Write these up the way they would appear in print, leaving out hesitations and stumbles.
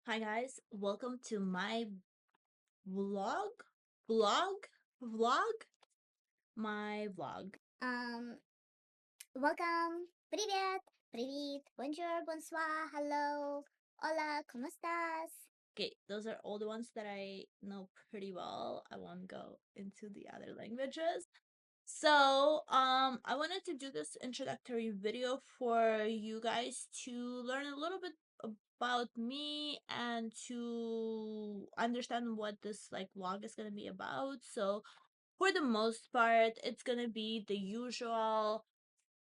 Hi guys, welcome to my vlog, vlog, vlog, my vlog. Um, Welcome. Привет. Привет. Bonjour. Bonsoir. Hello. Hola. ¿Cómo estás? Okay, those are all the ones that I know pretty well. I won't go into the other languages. So, I wanted to do this introductory video for you guys to learn a little bit about me and to understand what this vlog is gonna be about. So, for the most part, it's gonna be the usual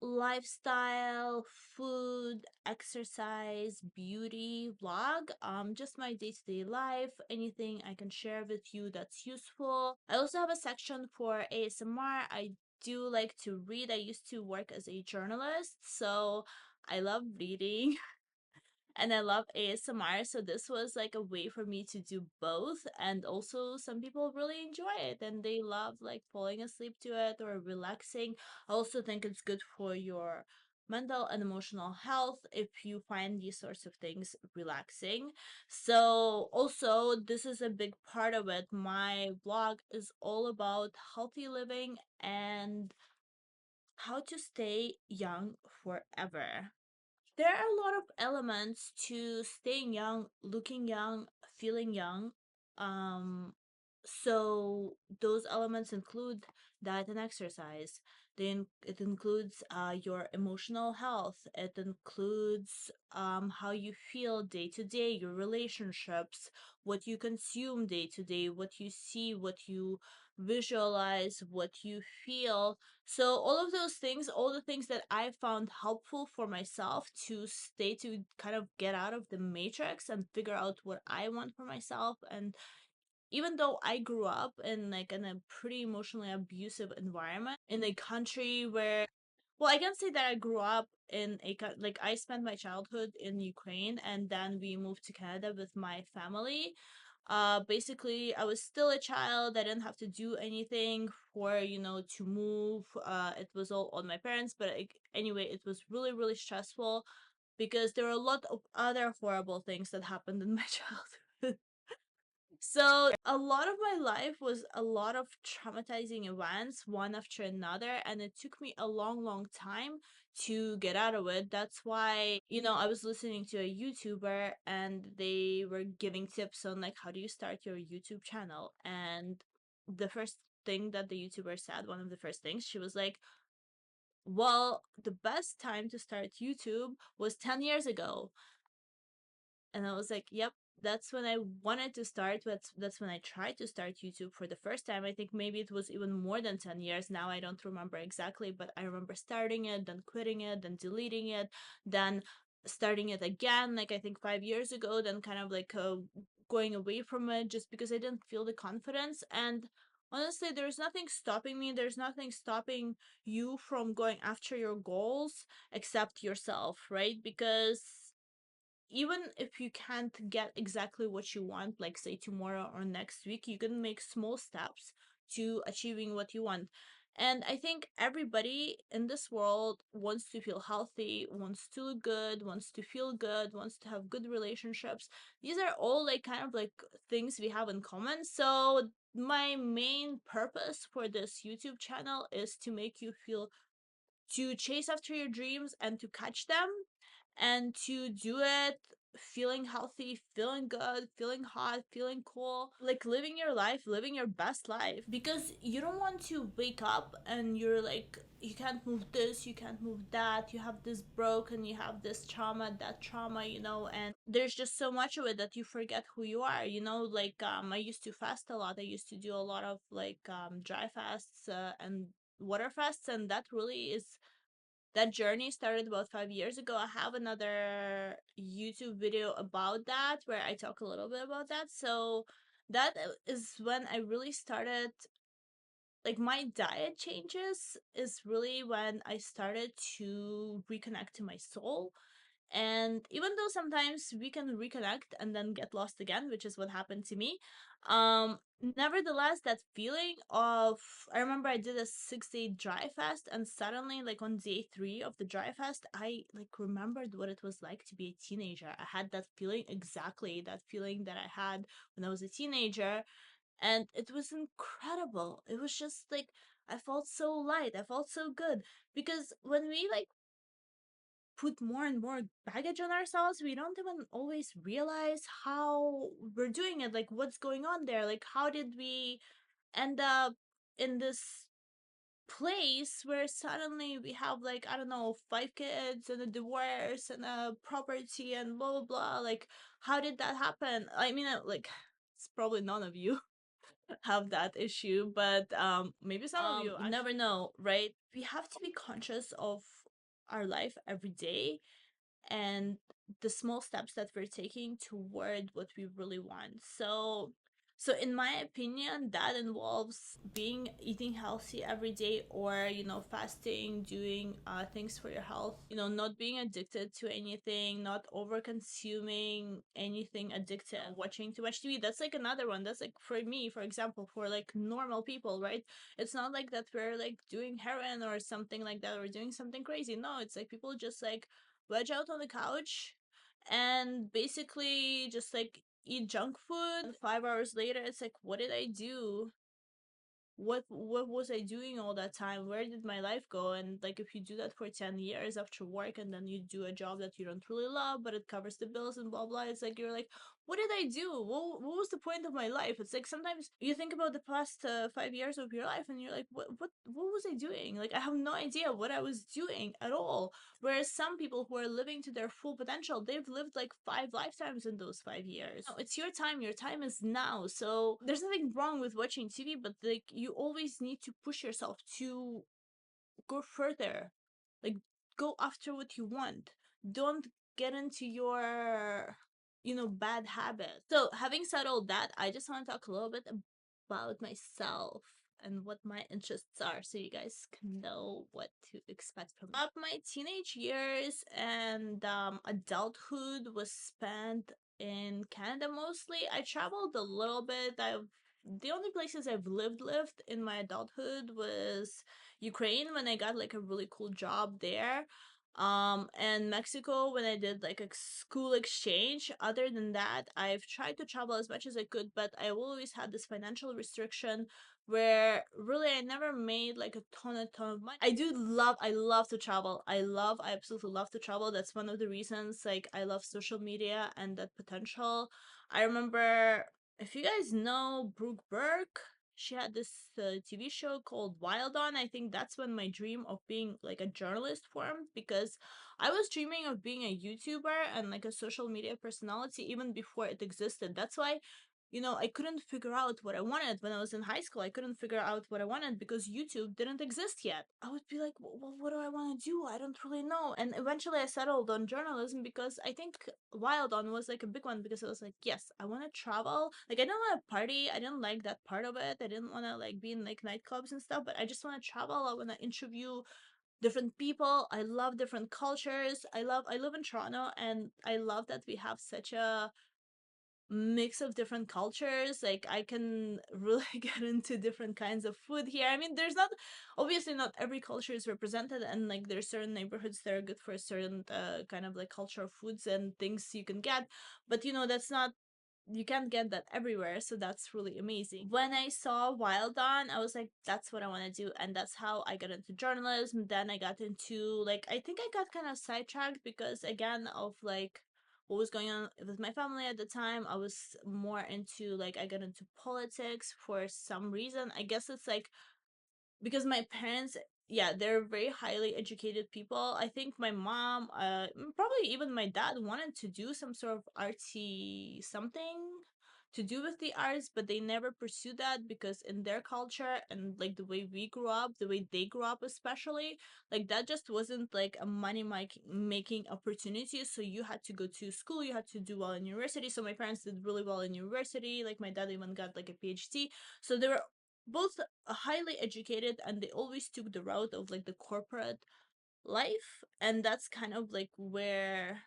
lifestyle, food, exercise, beauty vlog. Just my day-to-day life, anything I can share with you that's useful. I also have a section for ASMR. I do like to read. I used to work as a journalist, so I love reading. And I love ASMR, so this was like a way for me to do both. And also, some people really enjoy it and they love falling asleep to it or relaxing. I also think it's good for your mental and emotional health if you find these sorts of things relaxing. So, also, this is a big part of it. My blog is all about healthy living and how to stay young forever. There are a lot of elements to staying young, looking young, feeling young. Um, so those elements include diet and exercise. It includes your emotional health. It includes how you feel day to day, your relationships, what you consume day to day, what you see, what you visualize, what you feel. So all of those things, all the things that I found helpful for myself to kind of get out of the matrix and figure out what I want for myself. And even though I grew up in a pretty emotionally abusive environment in a country where, well, I can say that I grew up in I spent my childhood in Ukraine and then we moved to Canada with my family. Basically, I was still a child. I didn't have to do anything for, to move. It was all on my parents, but anyway, it was really, really stressful because there were a lot of other horrible things that happened in my childhood. So a lot of my life was a lot of traumatizing events, one after another, and it took me a long, long time to get out of it. That's why, I was listening to a YouTuber and they were giving tips on how do you start your YouTube channel. And the first thing that the YouTuber said, one of the first things, she was like, well, the best time to start YouTube was 10 years ago. And I was like, yep, that's when I wanted to start. That's when I tried to start YouTube for the first time. I think maybe it was even more than 10 years. Now I don't remember exactly, but I remember starting it, then quitting it, then deleting it, then starting it again, I think 5 years ago, then kind of going away from it just because I didn't feel the confidence. And honestly, there's nothing stopping me. There's nothing stopping you from going after your goals except yourself, right? Because even if you can't get exactly what you want, like say tomorrow or next week, you can make small steps to achieving what you want. And I think everybody in this world wants to feel healthy, wants to look good, wants to feel good, wants to have good relationships. These are all kind of things we have in common. So my main purpose for this YouTube channel is to make you feel, to chase after your dreams and to catch them, and to do it feeling healthy, feeling good, feeling hot, feeling cool, living your life, living your best life. Because you don't want to wake up and you're like, you can't move this, you can't move that, you have this broken, you have this trauma, that trauma, and there's just so much of it that you forget who you are, I used to fast a lot. I used to do a lot of dry fasts and water fasts, and that journey started about 5 years ago. I have another YouTube video about that where I talk a little bit about that. So that is when I really started, my diet changes is really when I started to reconnect to my soul And even though sometimes we can reconnect and then get lost again, which is what happened to me, um nevertheless, that feeling of, I remember I did a 6 day dry fast, and suddenly, like on day 3 of the dry fast, I like remembered what it was like to be a teenager. I had that feeling, exactly that feeling that I had when I was a teenager, and it was incredible. It was just like I felt so light, I felt so good, because when we like put more and more baggage on ourselves, we don't even always realize how we're doing it, like what's going on there, like how did we end up in this place where suddenly we have, like, I don't know, 5 kids and a divorce and a property and blah blah blah. Like, how did that happen? I mean, like, it's probably none of you have that issue, but maybe some of you, you never know, right? We have to be conscious of our life every day and the small steps that we're taking toward what we really want. So in my opinion, that involves being eating healthy every day, or fasting, doing things for your health, not being addicted to anything, not over consuming anything addictive, watching too much TV. That's like another one. That's like, for me, for example, for like normal people, right? It's not like that we're like doing heroin or something like that, or doing something crazy. No, it's like people just like veg out on the couch and basically just like eat junk food. 5 hours later, it's like, what did I do? What was I doing all that time? Where did my life go? And like, if you do that for 10 years after work, and then you do a job that you don't really love but it covers the bills and blah blah, it's like, you're like, what did I do? What was the point of my life? It's like, sometimes you think about the past 5 years of your life and you're like, what was I doing? Like, I have no idea what I was doing at all. Whereas some people who are living to their full potential, they've lived like 5 lifetimes in those 5 years. No, it's your time. Your time is now. So there's nothing wrong with watching TV, but like, you always need to push yourself to go further. Like, go after what you want. Don't get into your bad habits. So having said all that, I just want to talk a little bit about myself and what my interests are, so you guys can know what to expect from me. My teenage years and adulthood was spent in Canada mostly. I traveled a little bit. The only places I've lived in my adulthood was Ukraine, when I got like a really cool job there. And Mexico, when I did like a school exchange. Other than that, I've tried to travel as much as I could, but I always had this financial restriction where really I never made like a ton of money. I love to travel. I absolutely love to travel. That's one of the reasons like I love social media and that potential. I remember, if you guys know Brooke Burke, she had this TV show called Wild On. I think that's when my dream of being like a journalist formed, because I was dreaming of being a YouTuber and like a social media personality even before it existed. That's why, I couldn't figure out what I wanted when I was in high school. I couldn't figure out what I wanted because YouTube didn't exist yet. I would be like, well, what do I want to do? I don't really know. And eventually I settled on journalism because I think Wild On was like a big one, because it was like, yes, I want to travel. Like, I didn't want to party. I didn't like that part of it. I didn't want to like be in like nightclubs and stuff, but I just want to travel. I want to interview different people. I love different cultures. I live in Toronto, and I love that we have such a mix of different cultures. Like, I can really get into different kinds of food here. I mean, there's not, obviously not every culture is represented, and like there's certain neighborhoods that are good for certain kind of like cultural foods and things you can get, but that's not, you can't get that everywhere, so that's really amazing. When I saw Wild On, I was like, that's what I want to do, and that's how I got into journalism. Then I got into, like, I think I got kind of sidetracked because, again, of like what was going on with my family at the time. I was more into, like, I got into politics for some reason. I guess it's like because my parents, yeah, they're very highly educated people. I think my mom, probably even my dad, wanted to do some sort of artsy something to do with the arts, but they never pursued that because in their culture and like the way we grew up, the way they grew up especially, like that just wasn't like a making opportunity. So you had to go to school, you had to do well in university. So my parents did really well in university. Like, my dad even got like a PhD. So they were both highly educated, and they always took the route of like the corporate life, and that's kind of like where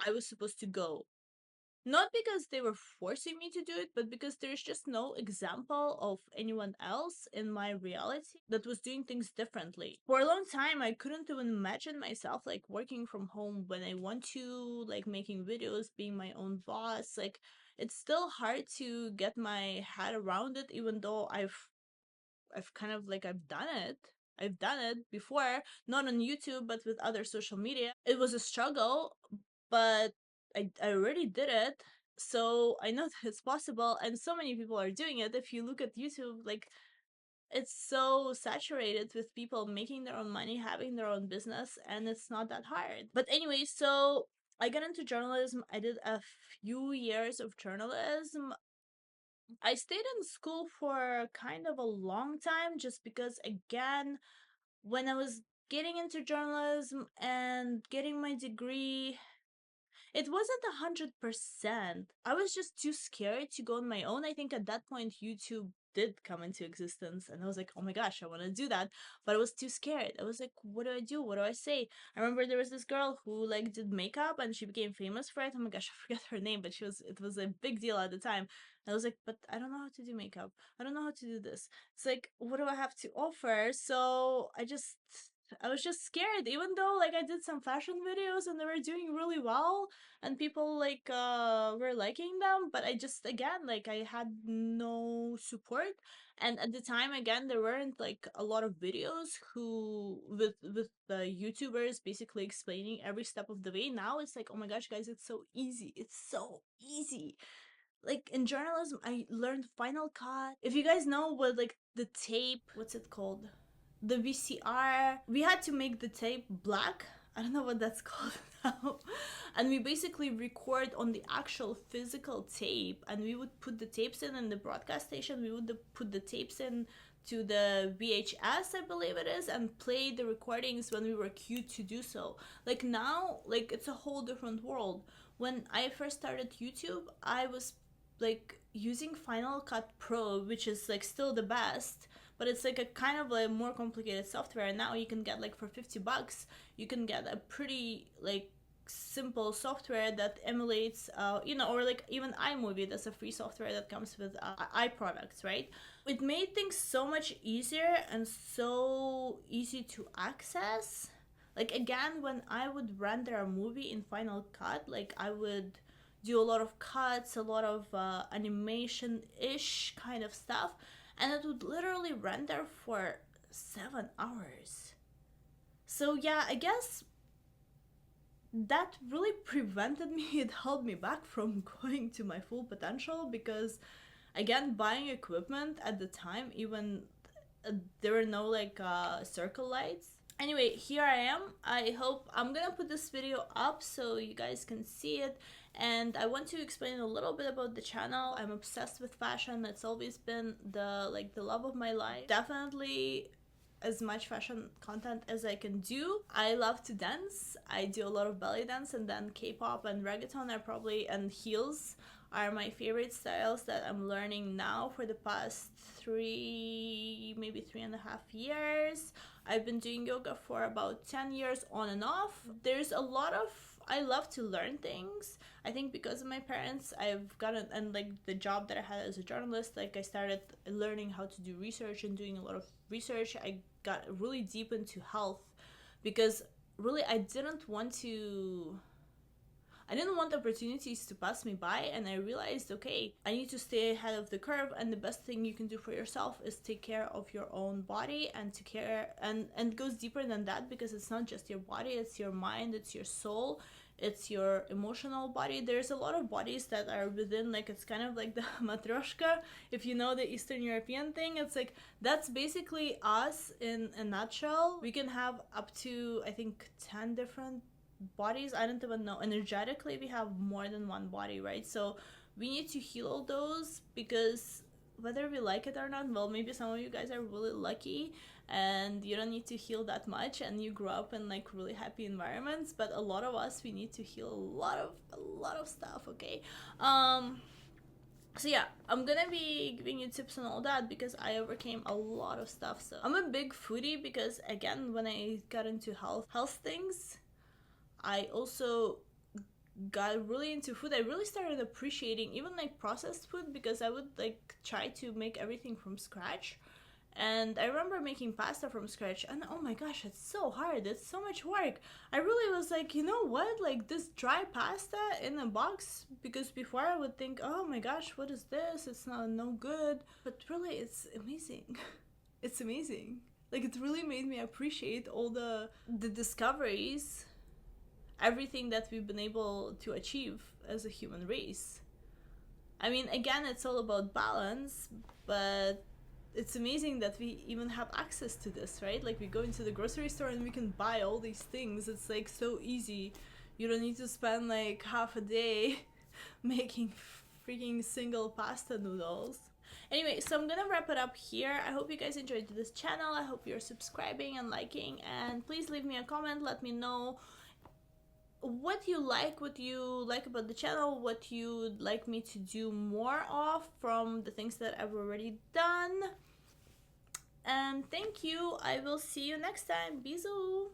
I was supposed to go. Not because they were forcing me to do it, but because there's just no example of anyone else in my reality that was doing things differently. For a long time, I couldn't even imagine myself like working from home when I want to, like making videos, being my own boss. Like, it's still hard to get my head around it, even though I've kind of like I've done it. I've done it before, not on YouTube, but with other social media. It was a struggle, but I already did it. So I know that it's possible, and so many people are doing it. If you look at YouTube, like, it's so saturated with people making their own money, having their own business, and it's not that hard. But anyway, so I got into journalism. I did a few years of journalism. I stayed in school for kind of a long time just because, again, when I was getting into journalism and getting my degree, it wasn't 100%. I was just too scared to go on my own. I think at that point, YouTube did come into existence, and I was like, oh my gosh, I want to do that. But I was too scared. I was like, what do I do? What do I say? I remember there was this girl who like did makeup and she became famous for it. Oh my gosh, I forget her name, but it was a big deal at the time. And I was like, but I don't know how to do makeup. I don't know how to do this. It's like, what do I have to offer? So I was just scared, even though like I did some fashion videos and they were doing really well and people like were liking them, but I just, again, like I had no support. And at the time, again, there weren't like a lot of videos who with the YouTubers basically explaining every step of the way. Now it's like, oh my gosh, guys, it's so easy. It's so easy. Like in journalism, I learned Final Cut. If you guys know what, like, the tape, what's it called, the VCR, we had to make the tape black. I don't know what that's called now. And we basically record on the actual physical tape, and we would put the tapes in the broadcast station. We would put the tapes in to the VHS, I believe it is, and play the recordings when we were cued to do so. Like now, like it's a whole different world. When I first started YouTube, I was like using Final Cut Pro, which is like still the best, but it's like a kind of a more complicated software. And now you can get like for $50, you can get a pretty like simple software that emulates or like even iMovie. That's a free software that comes with iProducts, right? It made things so much easier and so easy to access. Like again, when I would render a movie in Final Cut, like I would do a lot of cuts, a lot of animation-ish kind of stuff, and it would literally render for 7 hours. So yeah, I guess that really prevented me, it held me back from going to my full potential, because again, buying equipment at the time, even there were no like circle lights. Anyway, here I am. I hope I'm gonna put this video up so you guys can see it. And I want to explain a little bit about the channel. I'm obsessed with fashion. It's always been the love of my life. Definitely as much fashion content as I can do. I love to dance. I do a lot of belly dance, and then K-pop and reggaeton are probably, and heels are my favorite styles that I'm learning now for the past maybe 3.5 years. I've been doing yoga for about 10 years on and off. There's a lot of, I love to learn things. I think because of my parents, I've gotten, and like the job that I had as a journalist, like I started learning how to do research and doing a lot of research. I got really deep into health because really I didn't want opportunities to pass me by, and I realized, okay, I need to stay ahead of the curve, and the best thing you can do for yourself is take care of your own body, and to care, and it goes deeper than that, because it's not just your body, it's your mind, it's your soul, it's your emotional body. There's a lot of bodies that are within, like, it's kind of like the matryoshka, if you know the Eastern European thing. It's like, that's basically us in a nutshell. We can have up to, I think, 10 different bodies. I don't even know. Energetically, we have more than one body, right? So we need to heal those, because whether we like it or not, well, maybe some of you guys are really lucky and you don't need to heal that much, and you grew up in like really happy environments, but a lot of us, we need to heal a lot of stuff, okay? So yeah, I'm gonna be giving you tips on all that because I overcame a lot of stuff. So I'm a big foodie because, again, when I got into health things, I also got really into food, I really started appreciating even like processed food, because I would like try to make everything from scratch. And I remember making pasta from scratch, and oh my gosh, it's so hard, it's so much work. I really was like, you know what, like this dry pasta in a box, because before I would think, oh my gosh, what is this, it's not no good, but really it's amazing. It's amazing. Like it really made me appreciate all the discoveries, everything that we've been able to achieve as a human race. I mean, again, it's all about balance, but it's amazing that we even have access to this, right? Like we go into the grocery store and we can buy all these things. It's like so easy. You don't need to spend like half a day making freaking single pasta noodles. Anyway, so I'm gonna wrap it up here. I hope you guys enjoyed this channel. I hope you're subscribing and liking, and please leave me a comment. Let me know what you like about the channel, what you'd like me to do more of from the things that I've already done. And thank you. I will see you next time. Bisous.